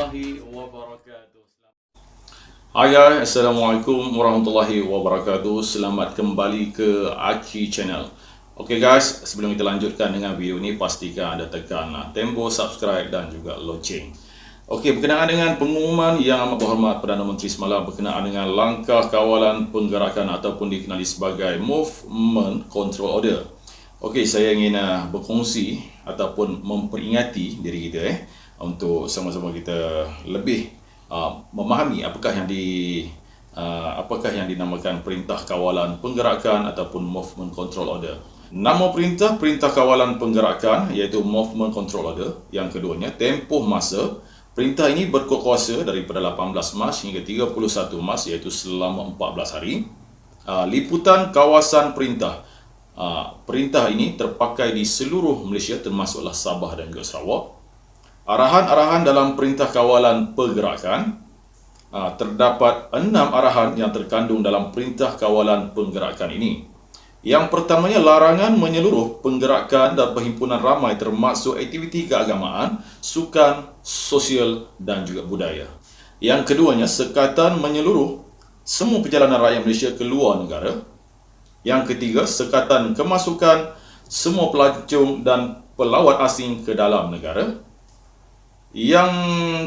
warahmatullahi wabarakatuh. Hai guys, Assalamualaikum warahmatullahi wabarakatuh. Selamat kembali ke Aki Channel. Okey guys, sebelum kita lanjutkan dengan video ni, pastikan anda tekan tombol subscribe dan juga loceng. Okey, berkenaan dengan pengumuman yang amat berhormat Perdana Menteri semalam berkenaan dengan langkah kawalan penggerakan ataupun dikenali sebagai Movement Control Order. Okey, saya ingin berkongsi ataupun memperingati diri kita untuk sama-sama kita lebih memahami apakah yang dinamakan Perintah Kawalan Penggerakan ataupun Movement Control Order. Nama Perintah Kawalan Penggerakan iaitu Movement Control Order. Yang keduanya, tempoh masa. Perintah ini berkuasa daripada 18 Mac hingga 31 Mac iaitu selama 14 hari. Liputan kawasan perintah. Perintah ini terpakai di seluruh Malaysia termasuklah Sabah dan juga Sarawak. Arahan-arahan dalam Perintah Kawalan Pergerakan. Terdapat 6 arahan yang terkandung dalam Perintah Kawalan Penggerakan ini. Yang pertamanya, larangan menyeluruh penggerakan dan perhimpunan ramai termasuk aktiviti keagamaan, sukan, sosial dan juga budaya. Yang keduanya, sekatan menyeluruh semua perjalanan rakyat Malaysia ke luar negara. Yang ketiga, sekatan kemasukan semua pelancong dan pelawat asing ke dalam negara. Yang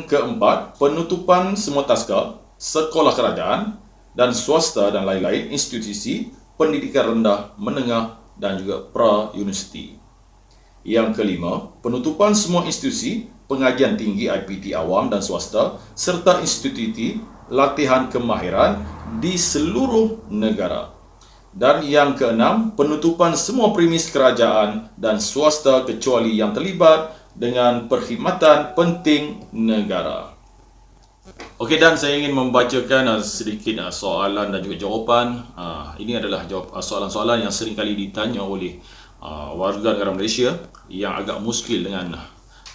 keempat, penutupan semua taska, sekolah kerajaan dan swasta dan lain-lain institusi pendidikan rendah, menengah dan juga pra-universiti. Yang kelima, penutupan semua institusi pengajian tinggi IPT awam dan swasta serta institusi latihan kemahiran di seluruh negara. Dan yang keenam, penutupan semua premis kerajaan dan swasta kecuali yang terlibat dengan perkhidmatan penting negara. Okey, dan saya ingin membacakan sedikit soalan dan juga jawapan. Ini adalah soalan-soalan yang sering kali ditanya oleh warga negara Malaysia yang agak muskil dengan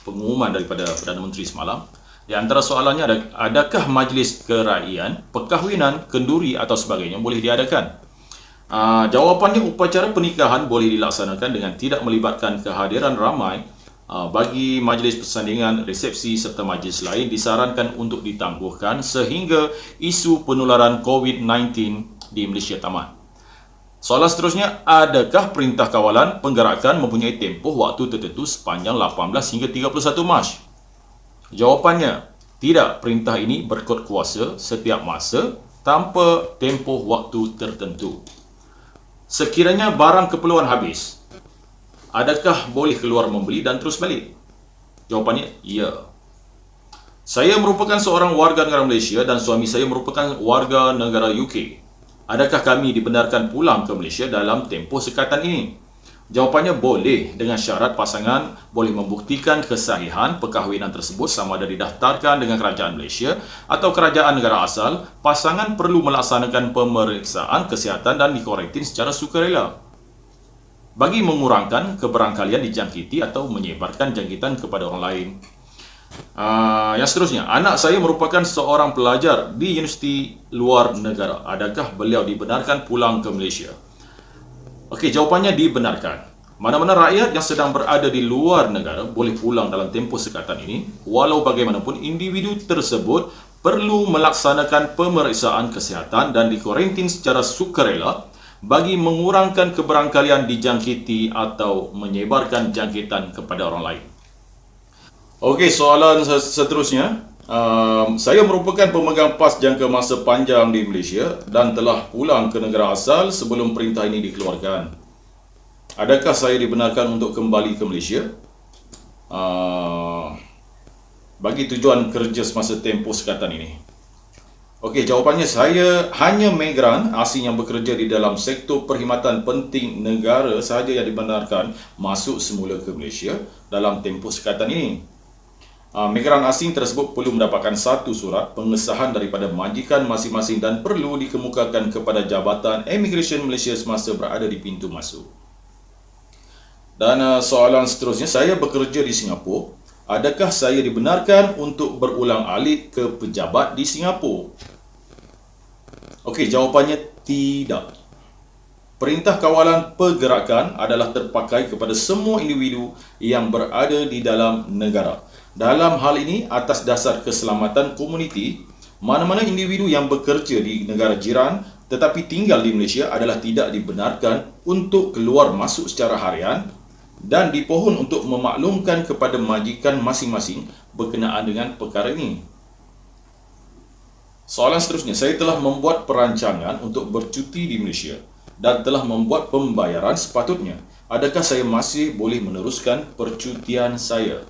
pengumuman daripada Perdana Menteri semalam. Di antara soalannya, adakah majlis keraian, perkahwinan, kenduri atau sebagainya boleh diadakan? Jawapannya, upacara pernikahan boleh dilaksanakan dengan tidak melibatkan kehadiran ramai. Bagi majlis persandingan, resepsi serta majlis lain disarankan untuk ditangguhkan sehingga isu penularan COVID-19 di Malaysia tamat. Soalan seterusnya, adakah Perintah Kawalan Penggerakan mempunyai tempoh waktu tertentu sepanjang 18 hingga 31 Mac? Jawapannya, tidak. Perintah ini berkuasa setiap masa tanpa tempoh waktu tertentu. Sekiranya barang keperluan habis, adakah boleh keluar membeli dan terus balik? Jawapannya, ya. Saya merupakan seorang warga negara Malaysia dan suami saya merupakan warga negara UK. Adakah kami dibenarkan pulang ke Malaysia dalam tempoh sekatan ini? Jawapannya, boleh, dengan syarat pasangan boleh membuktikan kesahihan perkahwinan tersebut sama ada didaftarkan dengan kerajaan Malaysia atau kerajaan negara asal. Pasangan perlu melaksanakan pemeriksaan kesihatan dan dikuarantin secara sukarela bagi mengurangkan keberangkalian dijangkiti atau menyebarkan jangkitan kepada orang lain. Yang seterusnya, anak saya merupakan seorang pelajar di universiti luar negara. Adakah beliau dibenarkan pulang ke Malaysia? Okey, jawapannya dibenarkan. Mana-mana rakyat yang sedang berada di luar negara boleh pulang dalam tempoh sekatan ini. Walau bagaimanapun, individu tersebut perlu melaksanakan pemeriksaan kesihatan dan dikuarantin secara sukarela bagi mengurangkan keberangkalian dijangkiti atau menyebarkan jangkitan kepada orang lain. Okey, soalan seterusnya. Saya merupakan pemegang pas jangka masa panjang di Malaysia dan telah pulang ke negara asal sebelum perintah ini dikeluarkan. Adakah saya dibenarkan untuk kembali ke Malaysia bagi tujuan kerja semasa tempoh sekatan ini? Okey, jawapannya, saya hanya migran asing yang bekerja di dalam sektor perkhidmatan penting negara sahaja yang dibenarkan masuk semula ke Malaysia dalam tempoh sekatan ini. Migran asing tersebut perlu mendapatkan satu surat pengesahan daripada majikan masing-masing dan perlu dikemukakan kepada Jabatan Immigration Malaysia semasa berada di pintu masuk. Dan soalan seterusnya, saya bekerja di Singapura. Adakah saya dibenarkan untuk berulang alik ke pejabat di Singapura? Okey, jawapannya tidak. Perintah Kawalan Pergerakan adalah terpakai kepada semua individu yang berada di dalam negara. Dalam hal ini, atas dasar keselamatan komuniti, mana-mana individu yang bekerja di negara jiran tetapi tinggal di Malaysia adalah tidak dibenarkan untuk keluar masuk secara harian dan dipohon untuk memaklumkan kepada majikan masing-masing berkenaan dengan perkara ini. Soalan seterusnya, saya telah membuat perancangan untuk bercuti di Malaysia dan telah membuat pembayaran sepatutnya. Adakah saya masih boleh meneruskan percutian saya?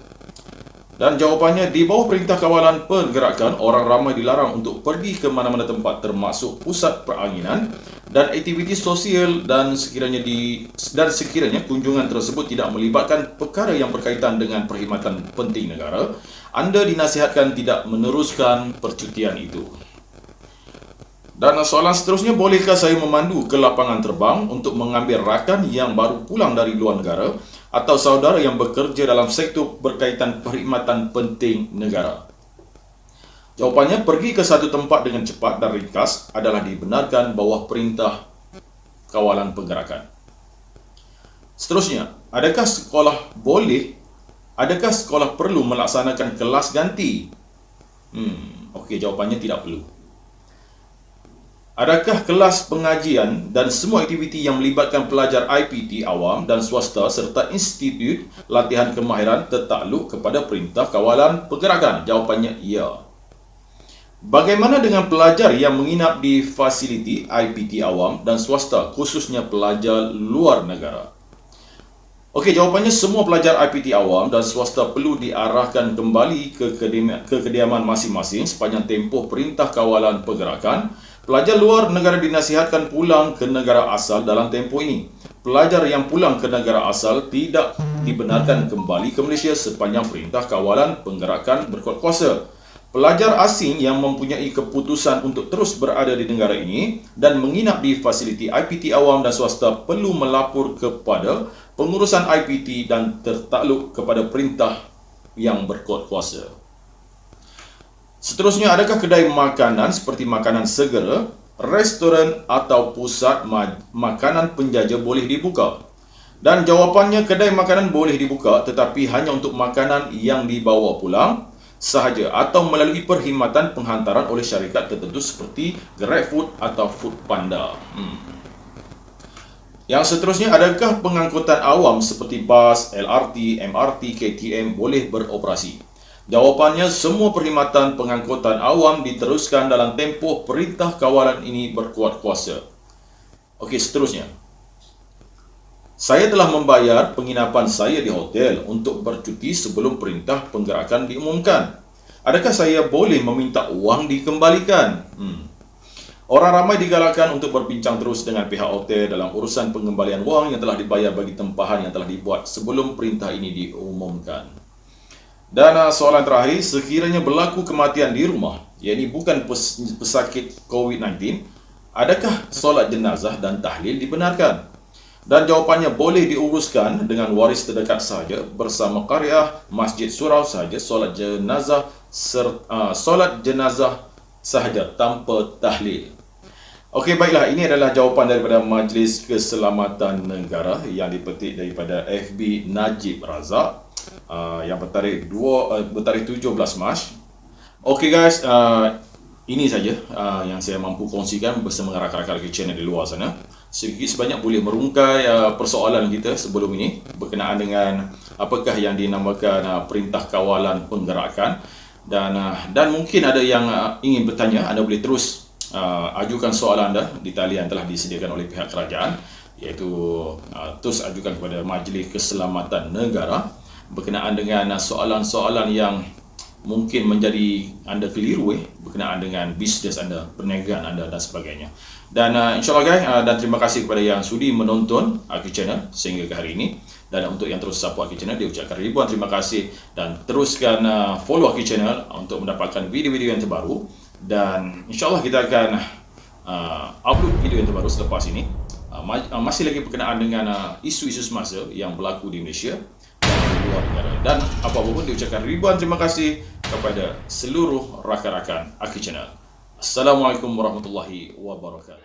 Dan jawapannya, di bawah Perintah Kawalan Pergerakan, orang ramai dilarang untuk pergi ke mana-mana tempat termasuk pusat peranginan dan aktiviti sosial dan sekiranya kunjungan tersebut tidak melibatkan perkara yang berkaitan dengan perkhidmatan penting negara, anda dinasihatkan tidak meneruskan percutian itu. Dan soalan seterusnya, bolehkah saya memandu ke lapangan terbang untuk mengambil rakan yang baru pulang dari luar negara atau saudara yang bekerja dalam sektor berkaitan perkhidmatan penting negara? Jawapannya, pergi ke satu tempat dengan cepat dan ringkas adalah dibenarkan bawah Perintah Kawalan Pergerakan. Seterusnya, adakah sekolah perlu melaksanakan kelas ganti? Okey, jawapannya tidak perlu. Adakah kelas pengajian dan semua aktiviti yang melibatkan pelajar IPT awam dan swasta serta institut latihan kemahiran tertakluk kepada Perintah Kawalan Pergerakan? Jawapannya ya. Bagaimana dengan pelajar yang menginap di fasiliti IPT awam dan swasta, khususnya pelajar luar negara? Okey, jawapannya semua pelajar IPT awam dan swasta perlu diarahkan kembali ke kediaman masing-masing sepanjang tempoh Perintah Kawalan Pergerakan. Pelajar luar negara dinasihatkan pulang ke negara asal dalam tempoh ini. Pelajar yang pulang ke negara asal tidak dibenarkan kembali ke Malaysia sepanjang Perintah Kawalan Pergerakan berkuat kuasa. Pelajar asing yang mempunyai keputusan untuk terus berada di negara ini dan menginap di fasiliti IPT awam dan swasta perlu melapor kepada pengurusan IPT dan tertakluk kepada perintah yang berkuat kuasa. Seterusnya, adakah kedai makanan seperti makanan segera, restoran atau pusat makanan penjaja boleh dibuka? Dan jawapannya, kedai makanan boleh dibuka tetapi hanya untuk makanan yang dibawa pulang sahaja atau melalui perkhidmatan penghantaran oleh syarikat tertentu seperti GrabFood atau Foodpanda. Yang seterusnya, adakah pengangkutan awam seperti bas, LRT, MRT, KTM boleh beroperasi? Jawapannya, semua perkhidmatan pengangkutan awam diteruskan dalam tempoh Perintah Kawalan ini berkuat kuasa. Okey, seterusnya. Saya telah membayar penginapan saya di hotel untuk bercuti sebelum Perintah Pergerakan diumumkan. Adakah saya boleh meminta wang dikembalikan? Orang ramai digalakkan untuk berbincang terus dengan pihak hotel dalam urusan pengembalian wang yang telah dibayar bagi tempahan yang telah dibuat sebelum perintah ini diumumkan. Dan soalan terakhir, sekiranya berlaku kematian di rumah, iaitu bukan pesakit COVID-19, adakah solat jenazah dan tahlil dibenarkan? Dan jawapannya, boleh diuruskan dengan waris terdekat sahaja bersama qariah masjid surau sahaja solat jenazah sahaja tanpa tahlil. Okey, baiklah, ini adalah jawapan daripada Majlis Keselamatan Negara yang dipetik daripada FB Najib Razak yang bertarikh 17 Mac. Okey guys, ini saja yang saya mampu kongsikan bersama rakan-rakan channel di luar sana. Sedikit sebanyak boleh merungkai persoalan kita sebelum ini berkenaan dengan apakah yang dinamakan Perintah Kawalan Pergerakan, dan mungkin ada yang ingin bertanya, anda boleh terus ajukan soalan anda di talian telah disediakan oleh pihak kerajaan, iaitu terus ajukan kepada Majlis Keselamatan Negara berkenaan dengan soalan-soalan yang mungkin menjadi anda keliru berkenaan dengan bisnes anda, perniagaan anda dan sebagainya. Dan insyaAllah guys, dan terima kasih kepada yang sudi menonton Aki Channel sehingga ke hari ini. Dan untuk yang terus support Aki Channel, diucapkan ribuan terima kasih. Dan teruskan follow Aki Channel untuk mendapatkan video-video yang terbaru. Dan insyaAllah kita akan upload video yang terbaru selepas ini. Masih lagi berkenaan dengan isu-isu semasa yang berlaku di Malaysia luar negara. Dan apa-apa pun diucapkan ribuan terima kasih kepada seluruh rakan-rakan Aki Channel. Assalamualaikum warahmatullahi wabarakatuh.